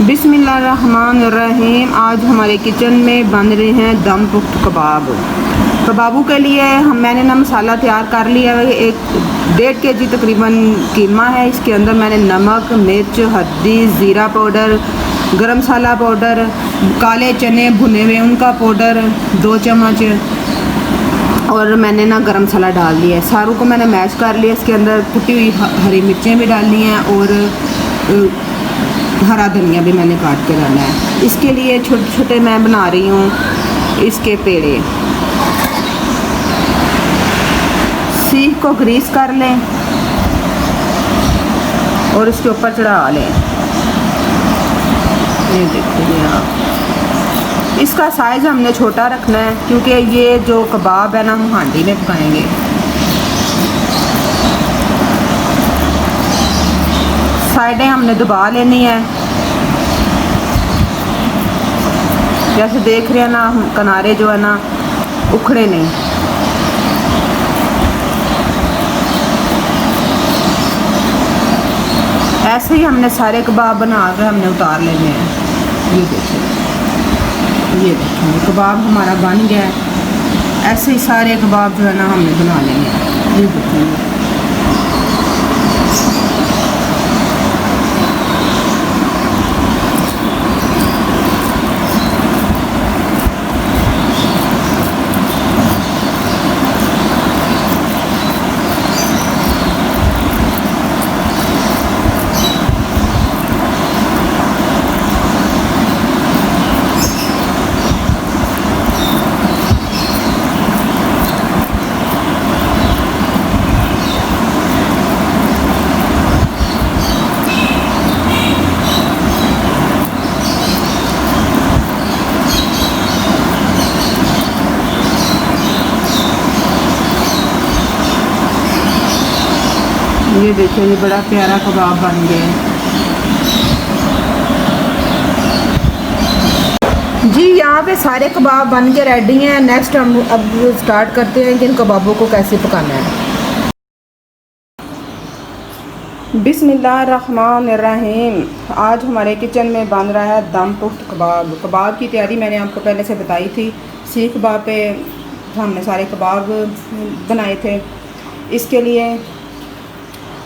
बिस्मिल्लाहिर्रहमानिर्रहीम। आज हमारे किचन में बन रहे हैं दम पुख्त कबाब। कबाबों के लिए मैंने ना मसाला तैयार कर लिया है। 1.5 kg तकरीबन कीमा है। इसके अंदर मैंने नमक, मिर्च, हल्दी, ज़ीरा पाउडर, गरम मसाला पाउडर, काले चने भुने हुए उनका पाउडर 2 चम्मच, और मैंने ना गरम मसाला डाल दिया है। सारों को मैंने मैश कर लिया। इसके अंदर कुटी हुई हरी मिर्चें भी डालनी हैं और हरा धनिया भी मैंने काट के डाला है। इसके लिए छोटे छोटे मैं बना रही हूँ इसके पेड़े। सीख को ग्रीस कर लें और इसके ऊपर चढ़ा लें। ये देखिए आप, इसका साइज़ हमने छोटा रखना है क्योंकि ये जो कबाब है ना हम हांडी में पकाएंगे। साइडें हमने दबा लेनी है। जैसे देख रहे हैं ना, किनारे जो है ना उखड़े नहीं। ऐसे ही हमने सारे कबाब बना कर हमने उतार लेने हैं। ये देखिए कबाब हमारा बन गया है। ऐसे ही सारे कबाब जो है ना हमने बना लेने हैं। ये देखिए ये देखिए ये बड़ा प्यारा कबाब बन गया जी। यहाँ पे सारे कबाब बन के रेडी हैं। नेक्स्ट हम अब स्टार्ट करते हैं कि इन कबाबों को कैसे पकाना है। बिस्मिल्लाहिर्रहमानिर्रहीम। आज हमारे किचन में बन रहा है दम पुख्त कबाब। कबाब की तैयारी मैंने आपको पहले से बताई थी। सीख कबाब पे हमने सारे कबाब बनाए थे। इसके लिए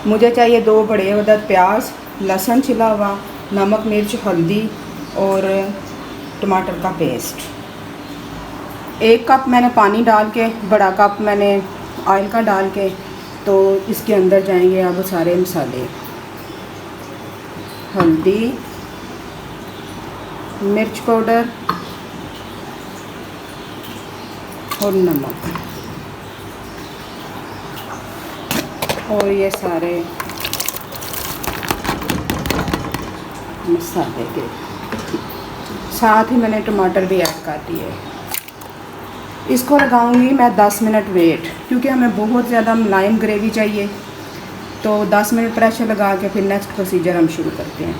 मुझे चाहिए 2 बड़े अदद प्याज, लहसुन छिला हुआ, नमक, मिर्च, हल्दी और टमाटर का पेस्ट। 1 कप मैंने पानी डाल के, बड़ा कप मैंने ऑयल का डाल के, तो इसके अंदर जाएंगे अब सारे मसाले। हल्दी, मिर्च पाउडर और नमक, और ये सारे मसाले के साथ ही मैंने टमाटर भी ऐड कर दिए। इसको लगाऊंगी मैं 10 मिनट वेट, क्योंकि हमें बहुत ज़्यादा मुलायम ग्रेवी चाहिए। तो 10 मिनट प्रेशर लगा के फिर नेक्स्ट प्रोसीजर हम शुरू करते हैं।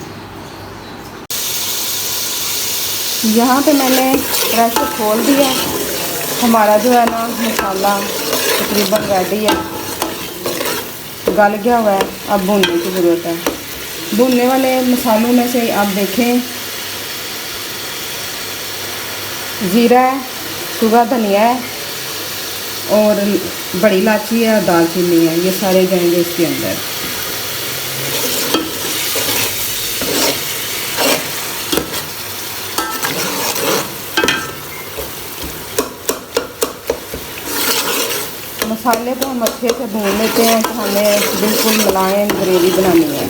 यहाँ पे मैंने प्रेशर खोल दिया। हमारा जो है ना मसाला तकरीबन रेडी है, गल गया हुआ है। अब भूनने की ज़रूरत है। भूनने वाले मसालों में से आप देखें, ज़ीरा है, सूखा धनिया है और बड़ी इलायची है और दालचीनी है। ये सारे जाएंगे इसके अंदर। मसाले को हम अच्छे से भून लेते हैं। तो हमें बिल्कुल मुलायम ग्रेवी बनानी है।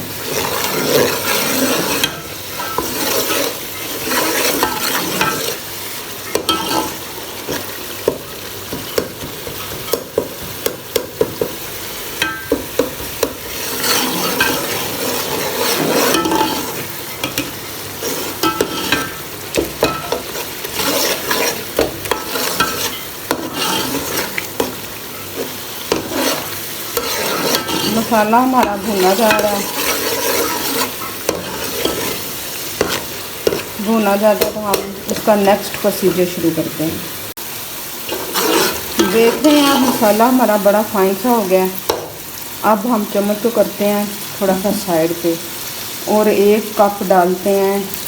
मसाला हमारा भुना जा रहा है। भुना जाता है तो हम उसका नेक्स्ट प्रोसीजर शुरू करते हैं। देख रहे हैं आप, मसाला हमारा बड़ा फाइन सा हो गया है। अब हम चम्मच को करते हैं थोड़ा सा साइड पे और 1 कप डालते हैं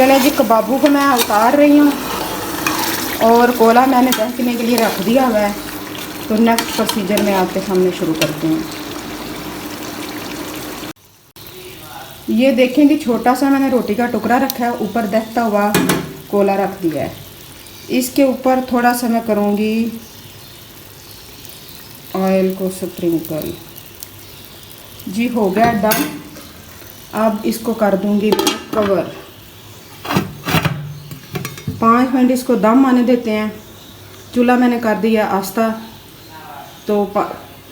चले जी, कबाबों को मैं उतार रही हूँ और कोला मैंने दहकने के लिए रख दिया हुआ है। तो नेक्स्ट प्रोसीजर में आपके सामने शुरू करते हैं। ये देखें कि छोटा सा मैंने रोटी का टुकड़ा रखा है, ऊपर दहकता हुआ कोला रख दिया है। इसके ऊपर थोड़ा सा मैं करूँगी ऑयल को स्प्रिंकल। जी हो गया डन। अब इसको कर दूँगी कवर। 5 मिनट इसको दम आने देते हैं। चूल्हा मैंने कर दिया आस्था। तो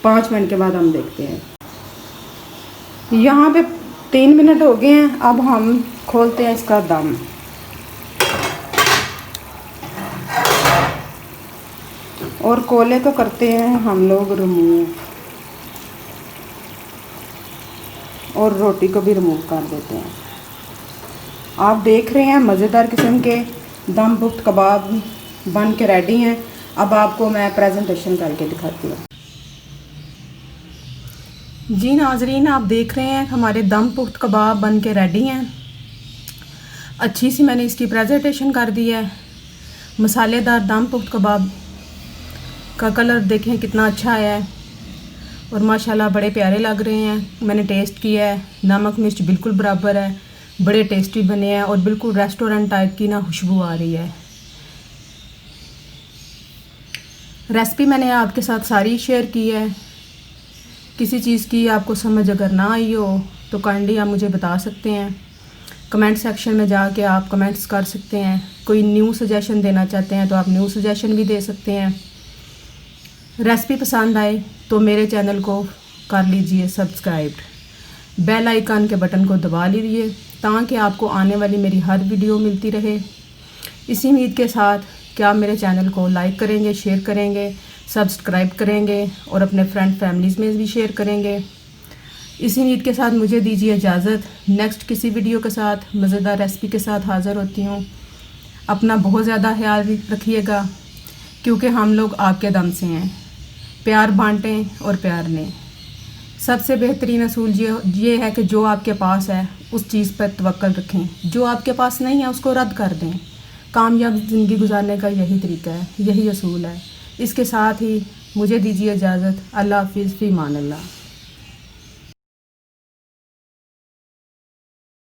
5 मिनट के बाद हम देखते हैं। यहाँ पे 3 मिनट हो गए हैं। अब हम खोलते हैं इसका दम। और कोले को करते हैं हम लोग रिमूव, और रोटी को भी रिमूव कर देते हैं। आप देख रहे हैं मज़ेदार किस्म के दम पुख्त कबाब बन के रेडी हैं। अब आपको मैं प्रेजेंटेशन करके दिखाती हूँ। जी नाजरीन, आप देख रहे हैं हमारे दम पुख्त कबाब बन के रेडी हैं। अच्छी सी मैंने इसकी प्रेजेंटेशन कर दी है। मसालेदार दम पुख्त कबाब का कलर देखें कितना अच्छा आया है और माशाल्लाह बड़े प्यारे लग रहे हैं। मैंने टेस्ट किया है, नमक मिर्च बिल्कुल बराबर है, बड़े टेस्टी बने हैं और बिल्कुल रेस्टोरेंट टाइप की ना खुशबू आ रही है। रेसिपी मैंने आपके साथ सारी शेयर की है। किसी चीज़ की आपको समझ अगर ना आई हो तो काइंडली आप मुझे बता सकते हैं। कमेंट सेक्शन में जाके आप कमेंट्स कर सकते हैं। कोई न्यू सजेशन देना चाहते हैं तो आप न्यू सजेशन भी दे सकते हैं। रेसिपी पसंद आए तो मेरे चैनल को कर लीजिए सब्सक्राइब, बेल आइकन के बटन को दबा लीजिए ताकि आपको आने वाली मेरी हर वीडियो मिलती रहे। इसी उम्मीद के साथ कि आप मेरे चैनल को लाइक करेंगे, शेयर करेंगे, सब्सक्राइब करेंगे और अपने फ्रेंड फैमिलीज़ में भी शेयर करेंगे। इसी उम्मीद के साथ मुझे दीजिए इजाज़त। नेक्स्ट किसी वीडियो के साथ मज़ेदार रेसिपी के साथ हाज़िर होती हूँ। अपना बहुत ज़्यादा ख्याल रखिएगा क्योंकि हम लोग आपके दम से हैं। प्यार बांटें और प्यार लें। सबसे बेहतरीन असूल ये है कि जो आपके पास है उस चीज़ पर तवक्कल रखें। जो आपके पास नहीं है उसको रद्द कर दें। कामयाब ज़िंदगी गुजारने का यही तरीका है, यही असूल है। इसके साथ ही मुझे दीजिए इजाज़त। अल्लाह हाफ़िज़, फ़ी अमान अल्लाह।